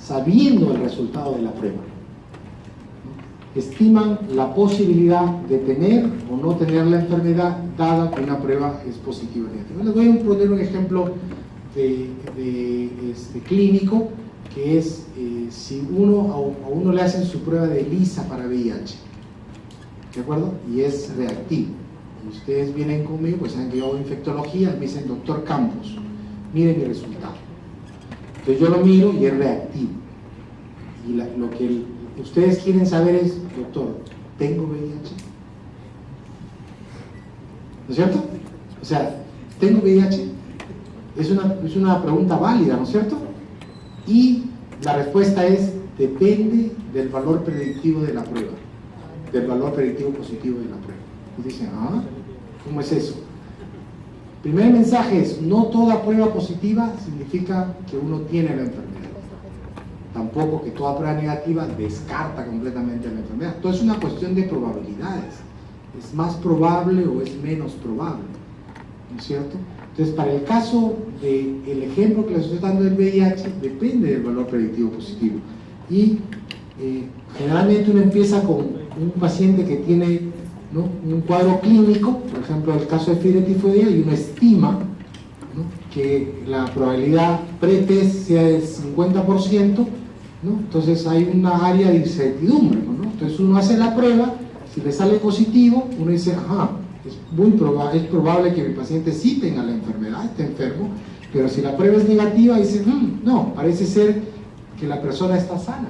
sabiendo el resultado de la prueba. Estiman la posibilidad de tener o no tener la enfermedad dada que una prueba es positiva o negativa. Les voy a poner un ejemplo clínico, que es si a uno le hacen su prueba de ELISA para VIH, ¿de acuerdo? Y es reactivo. Y ustedes vienen conmigo, pues saben que yo hago infectología, me dicen, doctor Campos, mire mi resultado. Entonces yo lo miro y es reactivo. Y lo que ustedes quieren saber es, doctor, ¿tengo VIH? ¿No es cierto? O sea, ¿tengo VIH? Es una pregunta válida, ¿no es cierto? Y la respuesta es, depende del valor predictivo de la prueba, del valor predictivo positivo de la prueba. Y dicen, ¿cómo es eso? El primer mensaje es, no toda prueba positiva significa que uno tiene la enfermedad. Tampoco que toda prueba negativa descarta completamente la enfermedad. Todo es una cuestión de probabilidades. ¿Es más probable o es menos probable? ¿No es cierto? Entonces, para el caso del ejemplo que les estoy dando del VIH, depende del valor predictivo positivo. Y generalmente uno empieza con un paciente que tiene, ¿no?, un cuadro clínico, por ejemplo, el caso de fiebre tifoidea, y uno estima, ¿no?, que la probabilidad pre-test sea del 50%, ¿no? Entonces hay una área de incertidumbre, ¿no? Entonces uno hace la prueba, si le sale positivo, uno dice, es probable que mi paciente sí tenga la enfermedad, esté enfermo, pero si la prueba es negativa, dice, no, parece ser que la persona está sana,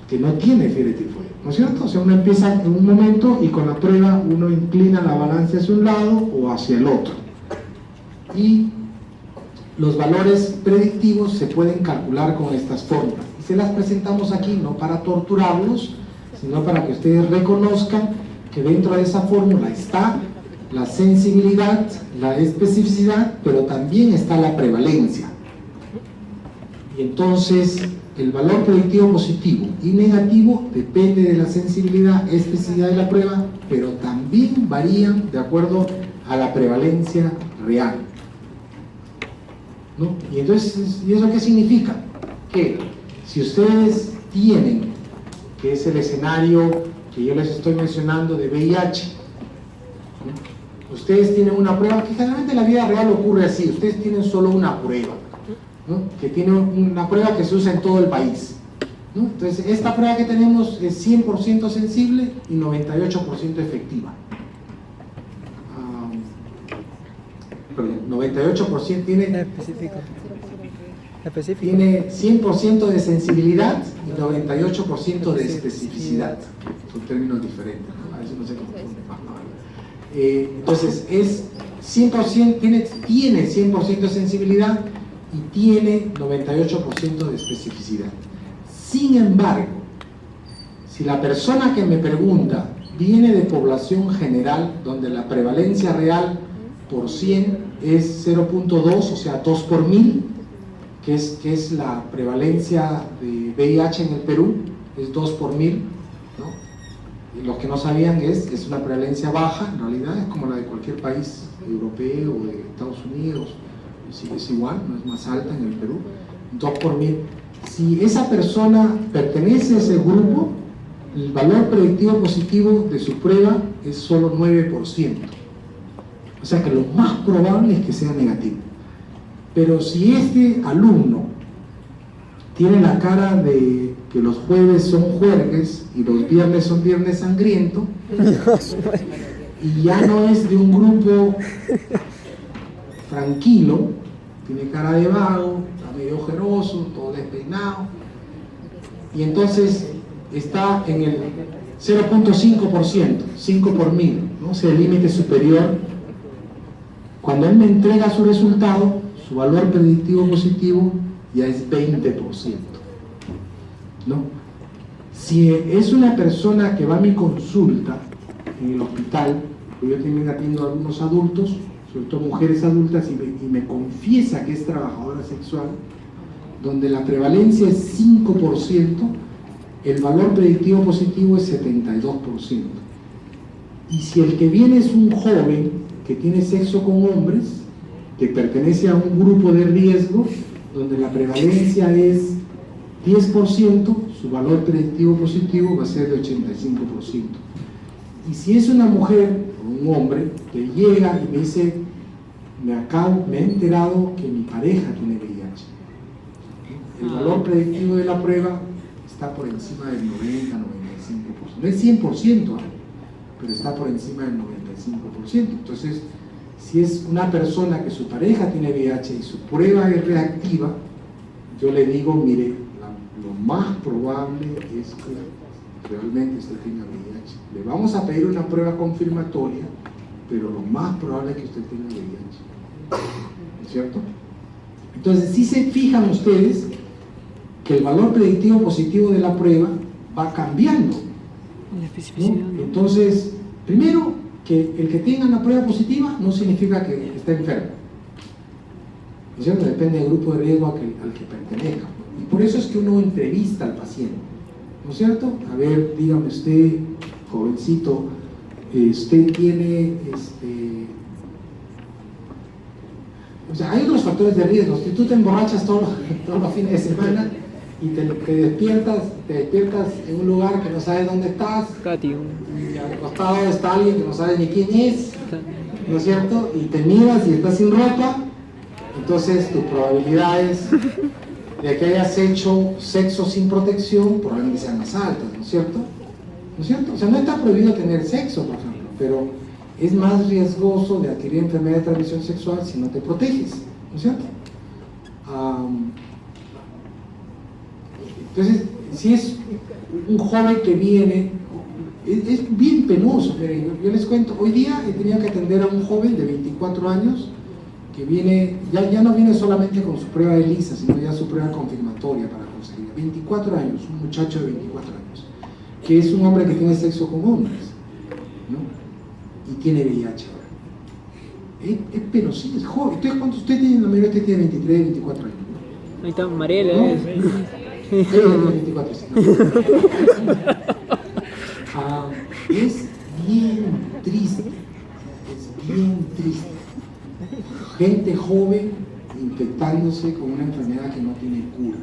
que no tiene fiebre tifoidea, ¿no es cierto? O sea, uno empieza en un momento y con la prueba uno inclina la balanza hacia un lado o hacia el otro. Y los valores predictivos se pueden calcular con estas fórmulas. Y se las presentamos aquí no para torturarlos, sino para que ustedes reconozcan que dentro de esa fórmula está la sensibilidad, la especificidad, pero también está la prevalencia. Y entonces el valor predictivo positivo y negativo depende de la sensibilidad, especificidad de la prueba, pero también varían de acuerdo a la prevalencia real, ¿no? Y entonces, ¿y eso qué significa? Que si ustedes tienen, que es el escenario que yo les estoy mencionando de VIH, ¿no?, ustedes tienen una prueba, que generalmente en la vida real ocurre así, ustedes tienen solo una prueba, ¿no?, que tiene una prueba que se usa en todo el país, ¿no? Entonces esta prueba que tenemos es 100% sensible y 98% efectiva. 98% tiene tiene 100% de sensibilidad y 98% de especificidad. Son términos diferentes, ¿no? A veces no se confunden. Entonces es 100%, tiene 100% de sensibilidad y tiene 98% de especificidad. Sin embargo, si la persona que me pregunta viene de población general, donde la prevalencia real por 100 es 0.2, o sea, 2 por 1000, que es la prevalencia de VIH en el Perú, es 2 por 1000, ¿no? Y los que no sabían es una prevalencia baja, en realidad es como la de cualquier país europeo o de Estados Unidos, es igual, no es más alta en el Perú, 2 por 1000. Si esa persona pertenece a ese grupo, el valor predictivo positivo de su prueba es solo 9%. O sea que lo más probable es que sea negativo. Pero si este alumno tiene la cara de que los jueves son jueves y los viernes son viernes sangriento, y ya no es de un grupo tranquilo, tiene cara de vago, está medio ojeroso, todo despeinado, y entonces está en el 0.5%, 5 por 1000, ¿no? O sea, el límite superior. Cuando él me entrega su resultado, su valor predictivo positivo ya es 20%, ¿no? Si es una persona que va a mi consulta en el hospital, yo también atiendo a algunos adultos, sobre todo mujeres adultas, y me confiesa que es trabajadora sexual, donde la prevalencia es 5%, el valor predictivo positivo es 72%. Y si el que viene es un joven que tiene sexo con hombres, que pertenece a un grupo de riesgo, donde la prevalencia es 10%, su valor predictivo positivo va a ser de 85%. Y si es una mujer o un hombre que llega y me dice, me he enterado que mi pareja tiene VIH, el valor predictivo de la prueba está por encima del 90-95%. No es 100%, pero está por encima del 95%. Entonces, si es una persona que su pareja tiene VIH y su prueba es reactiva, yo le digo, mire, lo más probable es que realmente usted tenga VIH. Le vamos a pedir una prueba confirmatoria, pero lo más probable es que usted tenga VIH. ¿No es cierto? Entonces, si se fijan ustedes que el valor predictivo positivo de la prueba va cambiando, ¿no? Entonces, primero, que el que tenga una prueba positiva no significa que esté enfermo, ¿no es cierto? Depende del grupo de riesgo al que pertenezca. Y por eso es que uno entrevista al paciente, ¿no es cierto? A ver, dígame usted, jovencito, usted tiene, o sea, hay otros factores de riesgo. Si tú te emborrachas todos los fines de semana y te despiertas en un lugar que no sabes dónde estás, y al costado está alguien que no sabes ni quién es, ¿no es cierto? Y te miras y estás sin ropa, entonces tus probabilidades de que hayas hecho sexo sin protección probablemente sean más altas, ¿no es cierto? ¿No es cierto? O sea, no está prohibido tener sexo, por ejemplo, pero es más riesgoso de adquirir enfermedad de transmisión sexual si no te proteges, ¿no es cierto? Entonces, si es un joven que viene, es bien penoso. Miren, yo les cuento, hoy día he tenido que atender a un joven de 24 años que viene, ya no viene solamente con su prueba de ELISA, sino ya su prueba confirmatoria para conseguir. 24 años, un muchacho de 24 años, que es un hombre que tiene sexo con hombres, ¿no? Y tiene VIH ahora. Pero sí, es joven. ¿Cuántos usted tiene? La mayoría usted tiene 23, 24 años, ¿no? Ahí está Mariela, ¿No? ¿eh? 24, sí, no. Es bien triste, gente joven infectándose con una enfermedad que no tiene cura.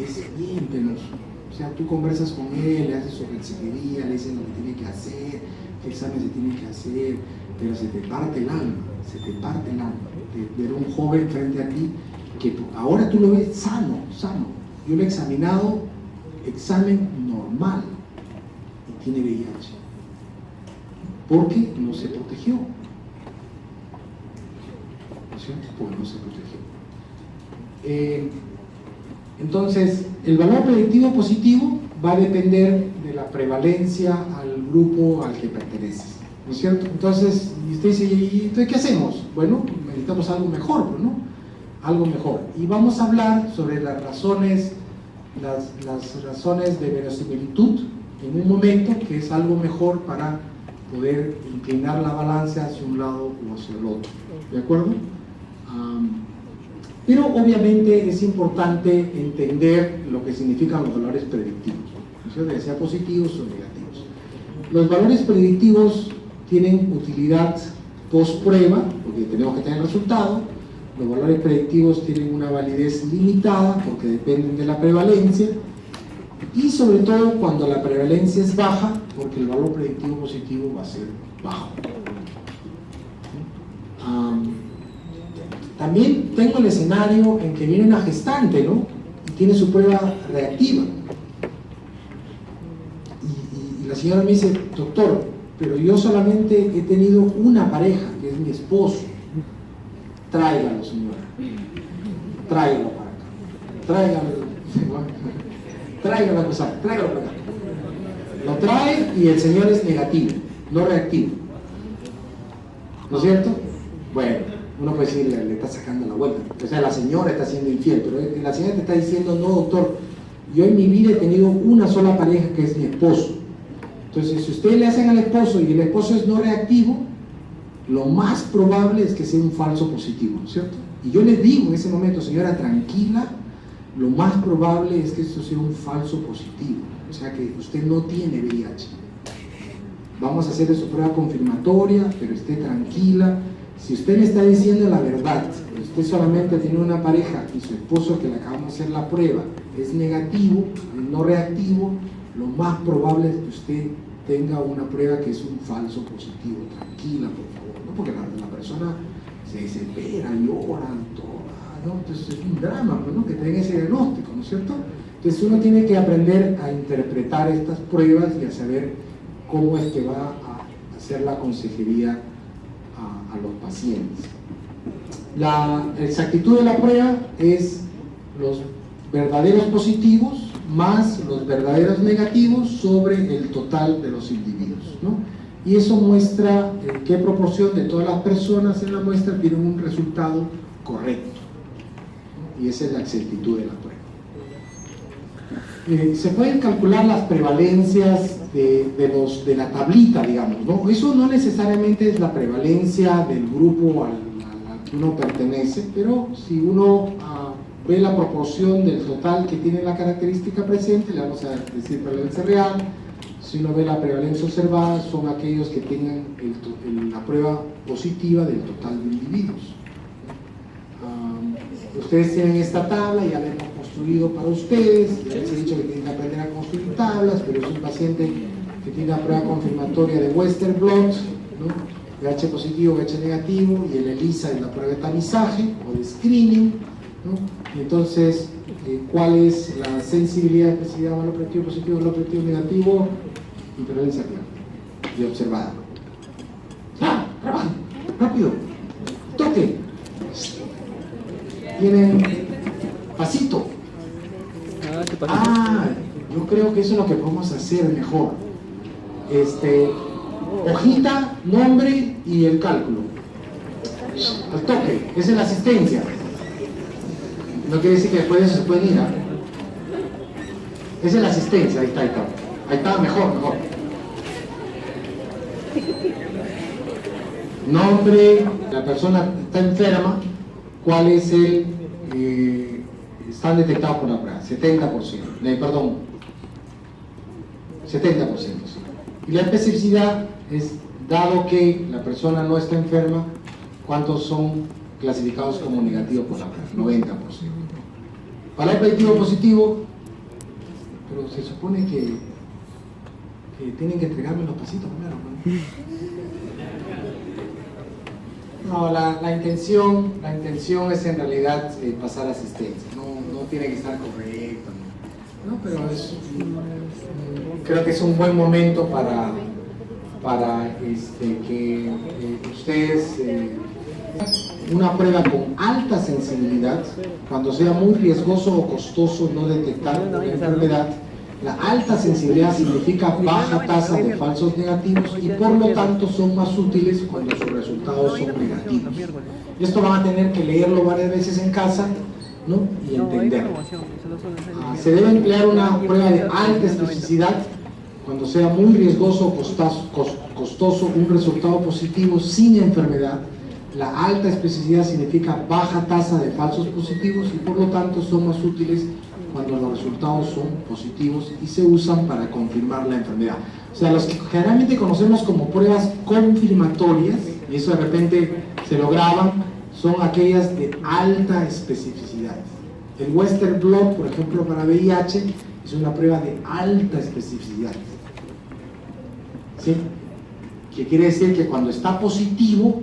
Es bien penoso. O sea, tú conversas con él, le haces su consejería, le dices lo que tiene que hacer, qué examen se tiene que hacer, pero se te parte el alma, de ver un joven frente a ti que ahora tú lo ves sano. Yo lo he examinado, examen normal, y tiene VIH, porque no se protegió, ¿no es cierto? Porque no se protegió. Entonces, el valor predictivo positivo va a depender de la prevalencia al grupo al que perteneces, ¿no es cierto? Entonces, usted dice, ¿y entonces qué hacemos? Bueno, necesitamos algo mejor, ¿no? Algo mejor. Y vamos a hablar sobre las razones de verosimilitud en un momento, que es algo mejor para poder inclinar la balanza hacia un lado o hacia el otro. ¿De acuerdo? Pero obviamente es importante entender lo que significan los valores predictivos, ¿no? Ya sea positivos o negativos. Los valores predictivos tienen utilidad post prueba, porque tenemos que tener resultado. Los valores predictivos tienen una validez limitada porque dependen de la prevalencia, y sobre todo cuando la prevalencia es baja, porque el valor predictivo positivo va a ser bajo. También tengo el escenario en que viene una gestante, ¿no? Y tiene su prueba reactiva. Y la señora me dice, doctor, pero yo solamente he tenido una pareja, que es mi esposo. Tráigalo, señora. Tráigalo para acá. Tráigalo para acá. Lo trae y el señor es negativo, no reactivo. ¿No es cierto? Bueno, uno puede decir, le está sacando la vuelta. O sea, la señora está siendo infiel, pero la señora te está diciendo, no, doctor, yo en mi vida he tenido una sola pareja que es mi esposo. Entonces, si ustedes le hacen al esposo y el esposo es no reactivo, lo más probable es que sea un falso positivo, ¿no es cierto? Y yo les digo en ese momento, señora, tranquila, lo más probable es que esto sea un falso positivo, o sea que usted no tiene VIH. Vamos a hacer su prueba confirmatoria, pero esté tranquila. Si usted me está diciendo la verdad, usted solamente tiene una pareja y su esposo que le acabamos de hacer la prueba es negativo, no reactivo, lo más probable es que usted tenga una prueba que es un falso positivo. Tranquila, por favor, ¿no? Porque la persona se desespera, llora, toda, ¿no? Entonces es un drama, ¿no? Que tenga ese diagnóstico, ¿no es cierto? Entonces uno tiene que aprender a interpretar estas pruebas y a saber cómo es que va a hacer la consejería a los pacientes. La exactitud de la prueba es los verdaderos positivos más los verdaderos negativos sobre el total de los individuos, ¿no? Y eso muestra qué proporción de todas las personas en la muestra tienen un resultado correcto, ¿no? Y esa es la exactitud de la prueba. Se pueden calcular las prevalencias de la tablita, digamos, ¿no? Eso no necesariamente es la prevalencia del grupo al que uno pertenece, pero si uno ve la proporción del total que tiene la característica presente, le vamos a decir prevalencia real. Si uno ve la prevalencia observada, son aquellos que tengan la prueba positiva del total de individuos. Ustedes tienen esta tabla, ya la hemos construido para ustedes, ya les he dicho que tienen que aprender a construir tablas, pero es un paciente que tiene una prueba confirmatoria de Western blot, ¿no? VH positivo, VH negativo, y el ELISA es la prueba de tamizaje o de screening, ¿no? Y entonces, ¿cuál es la sensibilidad, especificidad, valor predictivo positivo, valor predictivo negativo y prevalencia real y observada? ¡Ah! ¡Trabajen! ¡Rápido! ¡Toque! Tienen pasito. Yo creo que eso es lo que podemos hacer mejor. Hojita, nombre y el cálculo. Al toque, esa es la asistencia. No quiere decir que después de eso se pueden ir, ¿eh? Esa es la asistencia, ahí está. Ahí está, mejor. Nombre, la persona está enferma, ¿cuál es el están detectados por la prueba? 70%, perdón, 70%, sí. Y la especificidad es, dado que la persona no está enferma, ¿cuántos son clasificados como negativos por la prueba? 90%. Valor predictivo positivo, pero se supone que tienen que entregarme los pasitos primero, ¿no? No, la intención es en realidad pasar asistencia, no tiene que estar correcto, ¿no? Pero creo que es un buen momento para que ustedes una prueba con alta sensibilidad, cuando sea muy riesgoso o costoso no detectar una enfermedad. La alta sensibilidad significa baja tasa de falsos negativos y por lo tanto son más útiles cuando sus resultados son negativos. Esto van a tener que leerlo varias veces en casa, ¿no? Y entenderlo. Se debe emplear una prueba de alta especificidad cuando sea muy riesgoso o costoso un resultado positivo sin enfermedad. La alta especificidad significa baja tasa de falsos positivos y por lo tanto son más útiles cuando los resultados son positivos y se usan para confirmar la enfermedad. O sea, los que generalmente conocemos como pruebas confirmatorias, y eso de repente se lo graban, son aquellas de alta especificidad. El Western blot, por ejemplo, para VIH, es una prueba de alta especificidad. ¿Sí? Que quiere decir que cuando está positivo,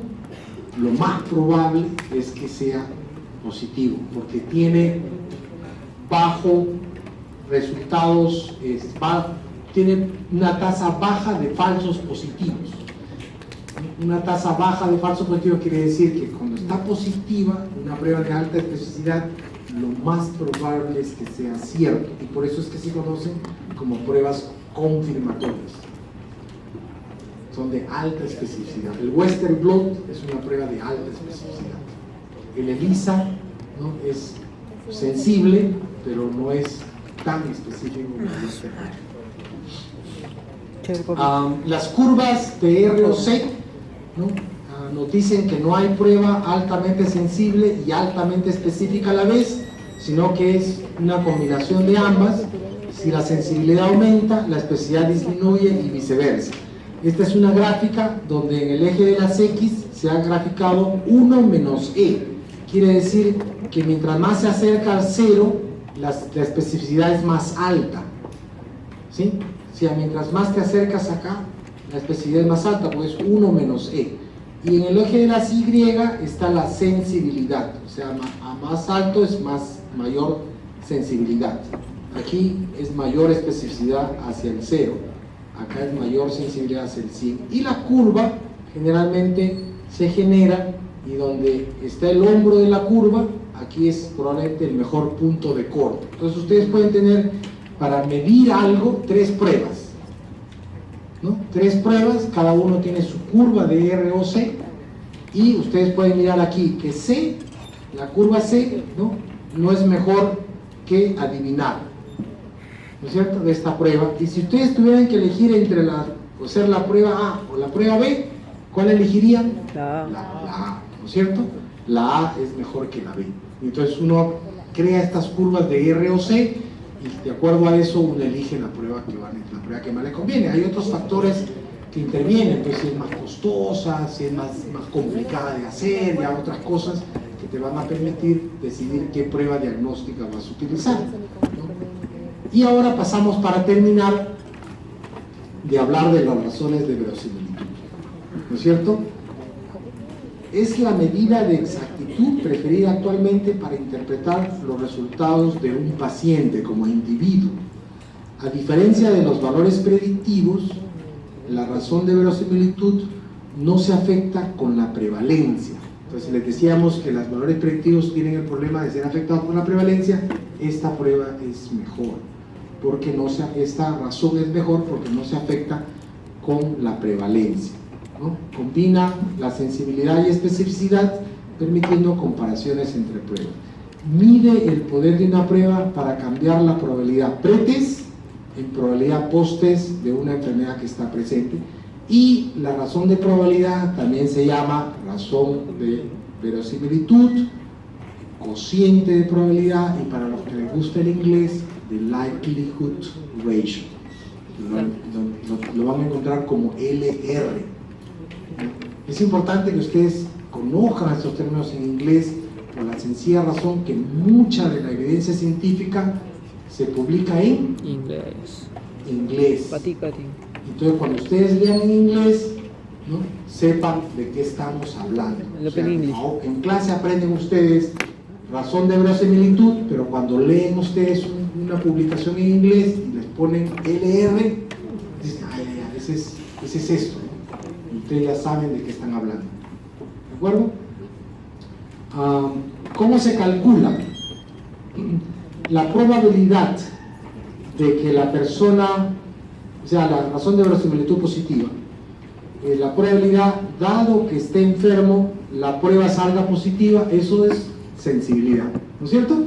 lo más probable es que sea positivo, porque tiene bajo resultados, tiene una tasa baja de falsos positivos. Una tasa baja de falsos positivos quiere decir que cuando está positiva, una prueba de alta especificidad, lo más probable es que sea cierto, y por eso es que se conocen como pruebas confirmatorias. Son de alta especificidad. El Western blot es una prueba de alta especificidad. El ELISA, ¿no? Es sensible, pero no es tan específico como el Western blot. Las curvas de ROC, ¿no? Nos dicen que no hay prueba altamente sensible y altamente específica a la vez, sino que es una combinación de ambas. Si la sensibilidad aumenta, la especificidad disminuye y viceversa. Esta es una gráfica donde en el eje de las X se ha graficado 1 menos E. quiere decir que mientras más se acerca al 0, la especificidad es más alta, ¿sí? O sea, mientras más te acercas acá, la especificidad es más alta, pues 1 menos E. Y en el eje de las Y está la sensibilidad, o sea, a más alto es mayor sensibilidad. Aquí es mayor especificidad hacia el 0, acá es mayor sensibilidad hacia el 100. Y la curva generalmente se genera, y donde está el hombro de la curva, aquí es probablemente el mejor punto de corte. Entonces ustedes pueden tener, para medir algo, 3 pruebas, ¿no? 3 pruebas, cada uno tiene su curva de R o C, y ustedes pueden mirar aquí que C, la curva C, no es mejor que adivinar, ¿no es cierto?, de esta prueba. Y si ustedes tuvieran que elegir entre hacer la prueba A o la prueba B, ¿cuál elegirían? La A, ¿no es cierto? La A es mejor que la B. Entonces uno crea estas curvas de R o C, y de acuerdo a eso uno elige la prueba que más le conviene. Hay otros factores que intervienen, pues si es más costosa, si es más complicada de hacer, y otras cosas que te van a permitir decidir qué prueba diagnóstica vas a utilizar, ¿no? Y ahora pasamos, para terminar, de hablar de las razones de verosimilitud, ¿no es cierto? Es la medida de exactitud preferida actualmente para interpretar los resultados de un paciente como individuo. A diferencia de los valores predictivos, la razón de verosimilitud no se afecta con la prevalencia. Entonces les decíamos que los valores predictivos tienen el problema de ser afectados por la prevalencia. Esta prueba es mejor, porque esta razón es mejor porque no se afecta con la prevalencia, ¿no? Combina la sensibilidad y especificidad, permitiendo comparaciones entre pruebas. Mide el poder de una prueba para cambiar la probabilidad pre-test en probabilidad post-test de una enfermedad que está presente. Y la razón de probabilidad también se llama razón de verosimilitud, cociente de probabilidad, y para los que les gusta el inglés, the likelihood ratio. Lo van a encontrar como LR. Es importante que ustedes conozcan estos términos en inglés, por la sencilla razón que mucha de la evidencia científica se publica en inglés. Entonces, cuando ustedes lean en inglés, ¿no?, sepan de qué estamos hablando. O sea, en clase aprenden ustedes razón de verosimilitud, pero cuando leen ustedes una publicación en inglés y les ponen LR, dicen, ese es esto, ¿no? Y ustedes ya saben de qué están hablando. ¿De acuerdo? ¿Cómo se calcula? La probabilidad de que la persona, o sea, la razón de verosimilitud positiva, la probabilidad, dado que esté enfermo, la prueba salga positiva, eso es sensibilidad, ¿no es cierto?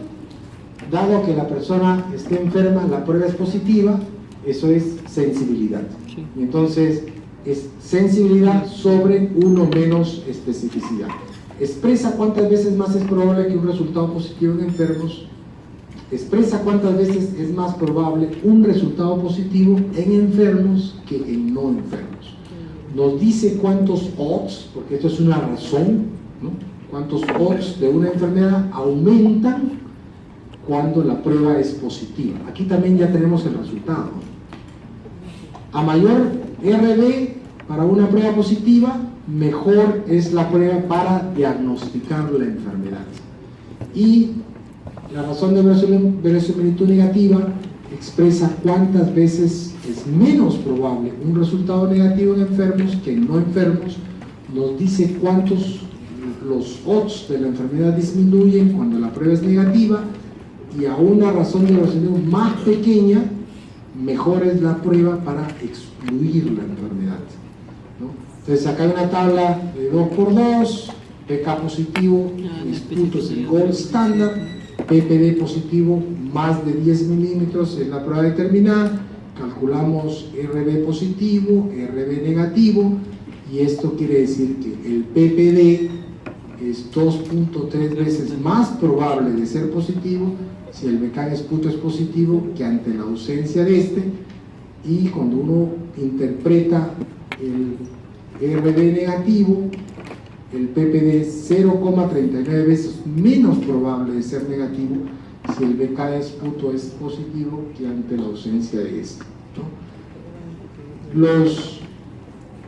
Dado que la persona esté enferma, la prueba es positiva, eso es sensibilidad. Sí. Y entonces es sensibilidad sobre 1 menos especificidad. Expresa cuántas veces más es probable que un resultado positivo en enfermos. Expresa cuántas veces es más probable un resultado positivo en enfermos que en no enfermos. Nos dice cuántos odds, porque esto es una razón, ¿no?, cuántos odds de una enfermedad aumentan cuando la prueba es positiva. Aquí también ya tenemos el resultado. A mayor RD para una prueba positiva, mejor es la prueba para diagnosticar la enfermedad. Y la razón de verosimilitud negativa expresa cuántas veces es menos probable un resultado negativo en enfermos que en no enfermos. Nos dice cuántos los odds de la enfermedad disminuyen cuando la prueba es negativa, y a una razón de verosimilitud más pequeña, mejor es la prueba para excluir la enfermedad, ¿no? Entonces acá hay una tabla de 2×2, PK positivo, 10 puntos el gold standard, PPD positivo más de 10 milímetros es la prueba determinada, calculamos RB positivo, RB negativo, y esto quiere decir que el PPD es 2.3 veces más probable de ser positivo si el BK sputo es positivo que ante la ausencia de este. Y cuando uno interpreta el RB negativo, el PPD es 0,39 veces menos probable de ser negativo si el BK disputo es positivo que ante la ausencia de este, ¿no? Los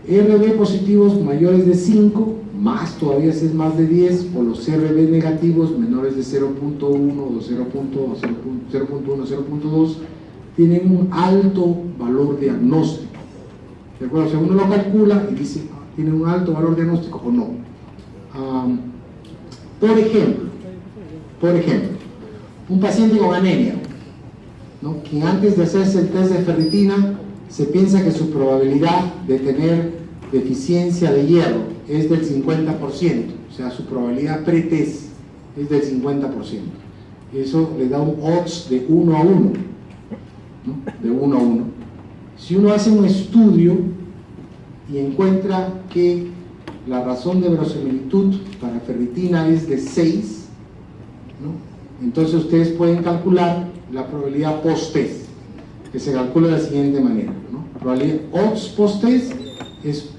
RB positivos mayores de 5, más todavía si es más de 10, o los RB negativos menores de 0.1 o 0.1, 0.2, tienen un alto valor diagnóstico. ¿De acuerdo? O sea, uno lo calcula y dice, ¿tiene un alto valor diagnóstico o no? Por ejemplo, un paciente con anemia, ¿no? Quien antes de hacerse el test de ferritina se piensa que su probabilidad de tener deficiencia de hierro es del 50%, o sea, su probabilidad pre-test es del 50%. Eso le da un odds de 1 a 1, ¿no? De 1 a 1. Si uno hace un estudio y encuentra que la razón de verosimilitud para ferritina es de 6, ¿no? Entonces ustedes pueden calcular la probabilidad post-test, que se calcula de la siguiente manera, ¿no? Probabilidad odds post-test es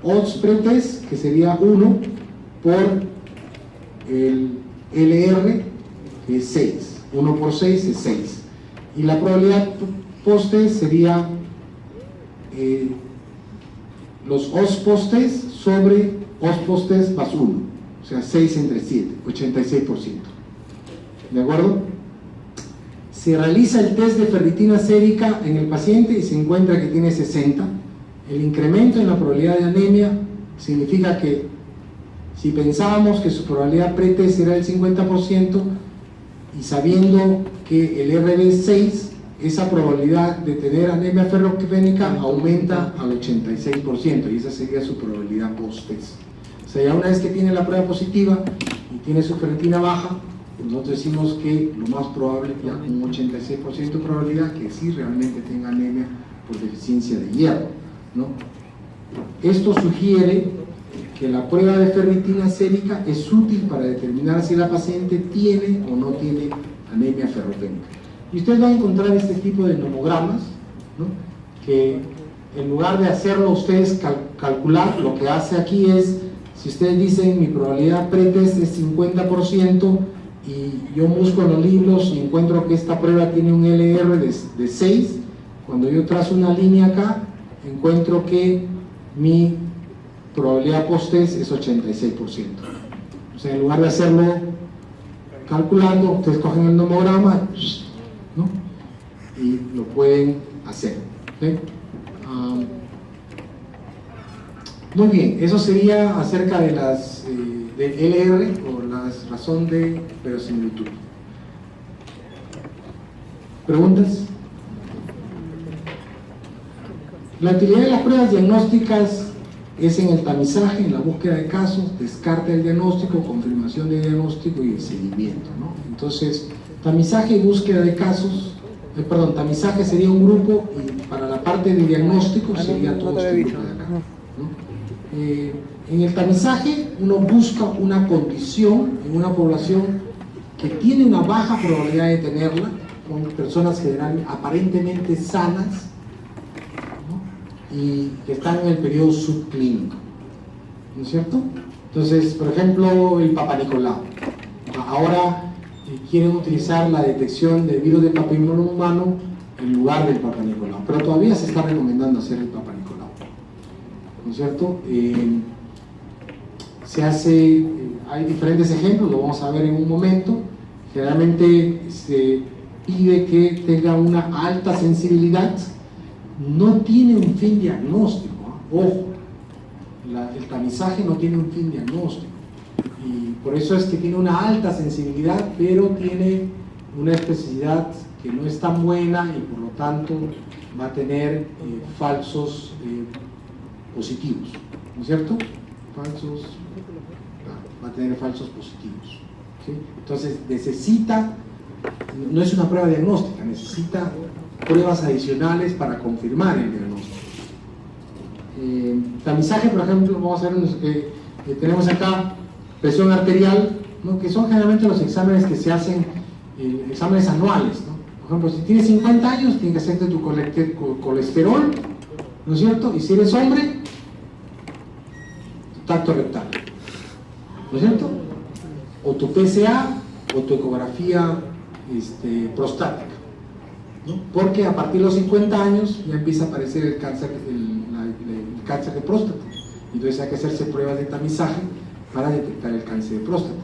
odds pre-test, que sería 1 por el LR, que es 6. 1 por 6 es 6. Y la probabilidad post-test sería los odds post-test sobre odds post-test más 1. O sea, 6 entre 7, 86%. ¿De acuerdo? Se realiza el test de ferritina sérica en el paciente y se encuentra que tiene 60. El incremento en la probabilidad de anemia significa que si pensábamos que su probabilidad pre-test era del 50% y sabiendo que el RB es 6, esa probabilidad de tener anemia ferropénica aumenta al 86% y esa sería su probabilidad post-test. O sea, ya una vez que tiene la prueba positiva y tiene su ferritina baja, nosotros decimos que lo más probable, ya un 86% de probabilidad que sí realmente tenga anemia por deficiencia de hierro, ¿no? Esto sugiere que la prueba de ferritina sérica es útil para determinar si la paciente tiene o no tiene anemia ferropénica. Y ustedes van a encontrar este tipo de nomogramas, ¿no? Que en lugar de hacerlo ustedes calcular, lo que hace aquí es, si ustedes dicen mi probabilidad pretest es 50%, y yo busco en los libros y encuentro que esta prueba tiene un LR de 6, cuando yo trazo una línea acá, encuentro que mi probabilidad post-test es 86%. O sea, en lugar de hacerlo calculando, ustedes cogen el nomograma, ¿no? Y lo pueden hacer, ¿sí? Muy bien, eso sería acerca de las del LR o la razón de verosimilitud. ¿Preguntas? La utilidad de las pruebas diagnósticas es en el tamizaje, en la búsqueda de casos, descarte del diagnóstico, confirmación del diagnóstico y el seguimiento, ¿no? Entonces, tamizaje y búsqueda de casos, tamizaje sería un grupo y para la parte de diagnóstico sería todo este grupo de acá, ¿no? En el tamizaje uno busca una condición en una población que tiene una baja probabilidad de tenerla, con personas generalmente aparentemente sanas, ¿no? Y que están en el periodo subclínico, ¿no es cierto? Entonces, por ejemplo, el Papa Nicolau. Ahora quieren utilizar la detección de virus de papiloma humano en lugar del Papa Nicolau, pero todavía se está recomendando hacer el Papa Nicolau, ¿no es cierto? Se hace, hay diferentes ejemplos, lo vamos a ver en un momento. Generalmente se pide que tenga una alta sensibilidad, no tiene un fin diagnóstico, ¿eh? Ojo, el tamizaje no tiene un fin diagnóstico y por eso es que tiene una alta sensibilidad, pero tiene una especificidad que no es tan buena y por lo tanto va a tener falsos positivos, ¿no es cierto? Va a tener falsos positivos, ¿sí? Entonces necesita, no es una prueba diagnóstica, necesita pruebas adicionales para confirmar el diagnóstico. Tamizaje, por ejemplo, vamos a ver, tenemos acá presión arterial, ¿no? Que son generalmente los exámenes que se hacen, exámenes anuales, ¿no? Por ejemplo, si tienes 50 años, tienes que hacerte tu colesterol, ¿no es cierto? Y si eres hombre, tacto rectal. ¿no es cierto? O tu PSA o tu ecografía prostática, ¿no? Porque a partir de los 50 años ya empieza a aparecer el cáncer, el cáncer de próstata. Entonces hay que hacerse pruebas de tamizaje para detectar el cáncer de próstata.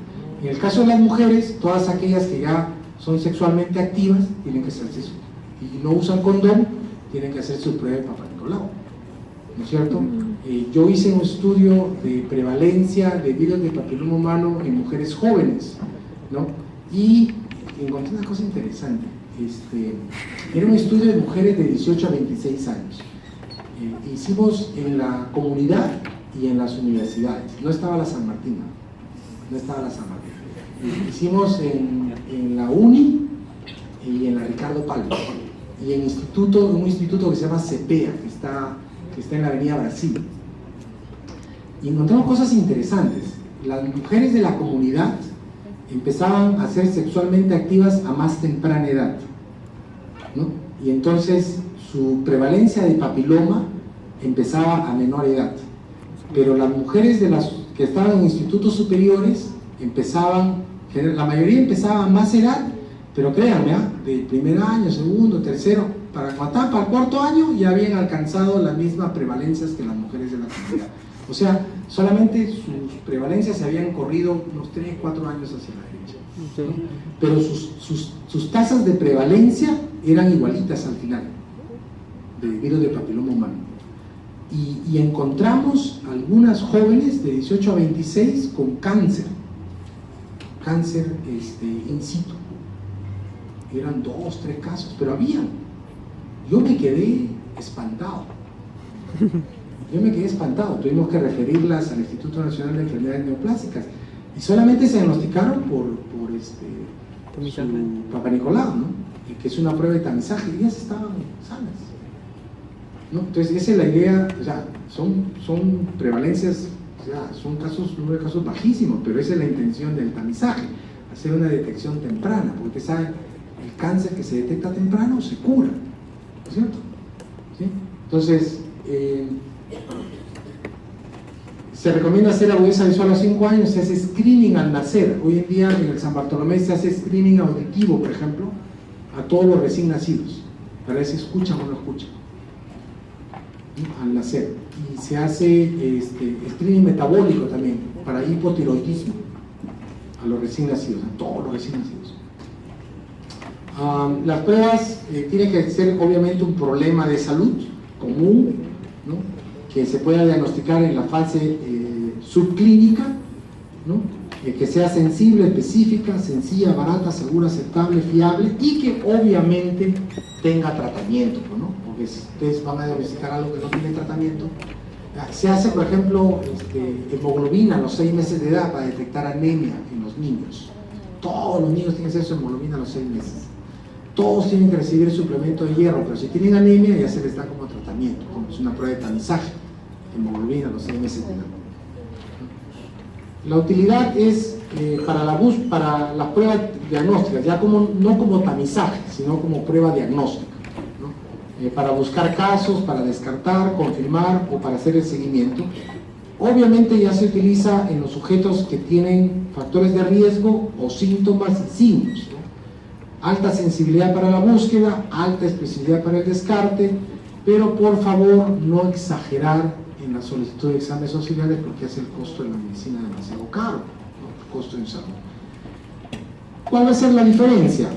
En el caso de las mujeres, todas aquellas que ya son sexualmente activas tienen que hacerse eso. Y no usan condón, tienen que hacer su prueba de Papa Nicolau, ¿no es cierto? Yo hice un estudio de prevalencia de virus de papiloma humano en mujeres jóvenes, ¿no? Y encontré una cosa interesante. Era un estudio de mujeres de 18 a 26 años. Hicimos en la comunidad y en las universidades. No estaba la San Martín, no estaba la San Martín. Hicimos en la UNI y en la Ricardo Palma, y en un instituto que se llama CEPEA, que está en la avenida Brasil. Y encontramos cosas interesantes. Las mujeres de la comunidad empezaban a ser sexualmente activas a más temprana edad, ¿no? Y entonces su prevalencia de papiloma empezaba a menor edad. Pero las mujeres que estaban en institutos superiores la mayoría empezaba a más edad, pero créanme, de primer año, segundo, tercero, para el cuarto año ya habían alcanzado las mismas prevalencias que las mujeres de la comunidad. O sea, solamente sus prevalencias se habían corrido unos 3, 4 años hacia la derecha, ¿no? Pero sus tasas de prevalencia eran igualitas al final, de virus de papiloma humano. Y encontramos algunas jóvenes de 18 a 26 con cáncer in situ. Eran 2, 3 casos, pero habían. Yo me quedé espantado. Tuvimos que referirlas al Instituto Nacional de Enfermedades Neoplásicas y solamente se diagnosticaron por su Papa Nicolau, ¿no? Que es una prueba de tamizaje, y ellas estaban sanas, ¿no? Entonces esa es la idea. O sea, son prevalencias, o sea, son número de casos bajísimos, pero esa es la intención del tamizaje, hacer una detección temprana, porque saben, el cáncer que se detecta temprano se cura, ¿no es cierto? ¿Sí? Entonces, se recomienda hacer agudeza visual a los 5 años, se hace screening al nacer. Hoy en día en el San Bartolomé se hace screening auditivo, por ejemplo, a todos los recién nacidos, para ver si escuchan o no escuchan, ¿no? Al nacer. Y se hace screening metabólico también, para hipotiroidismo, a los recién nacidos, a todos los recién nacidos. Las pruebas tienen que ser obviamente un problema de salud común, ¿no? Que se pueda diagnosticar en la fase subclínica, ¿no? Que sea sensible, específica, sencilla, barata, segura, aceptable, fiable, y que obviamente tenga tratamiento, ¿no? Porque si ustedes van a diagnosticar algo que no tiene tratamiento, se hace, por ejemplo, hemoglobina a los 6 meses de edad para detectar anemia en los niños. Todos los niños tienen que hacer su hemoglobina a los 6 meses. Todos tienen que recibir suplemento de hierro, pero si tienen anemia ya se les da como tratamiento, como es una prueba de tamizaje, hemoglobina a los 6 meses de edad. La utilidad es para las pruebas diagnósticas, ya no como tamizaje, sino como prueba diagnóstica, ¿no? Para buscar casos, para descartar, confirmar o para hacer el seguimiento. Obviamente ya se utiliza en los sujetos que tienen factores de riesgo o síntomas y signos, ¿no? Alta sensibilidad para la búsqueda, alta especificidad para el descarte, pero por favor no exagerar en la solicitud de exámenes auxiliares, porque hace el costo de la medicina demasiado caro, ¿no? El costo en salud. ¿Cuál va a ser la diferencia?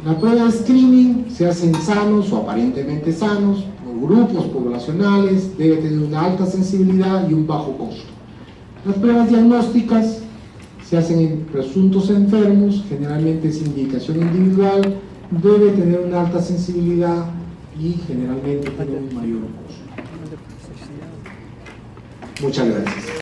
La prueba de screening se hace en sanos o aparentemente sanos, o grupos poblacionales, debe tener una alta sensibilidad y un bajo costo. Las pruebas diagnósticas se hacen en presuntos enfermos, generalmente es indicación individual, debe tener una alta sensibilidad y generalmente tiene un mayor costo. Muchas gracias.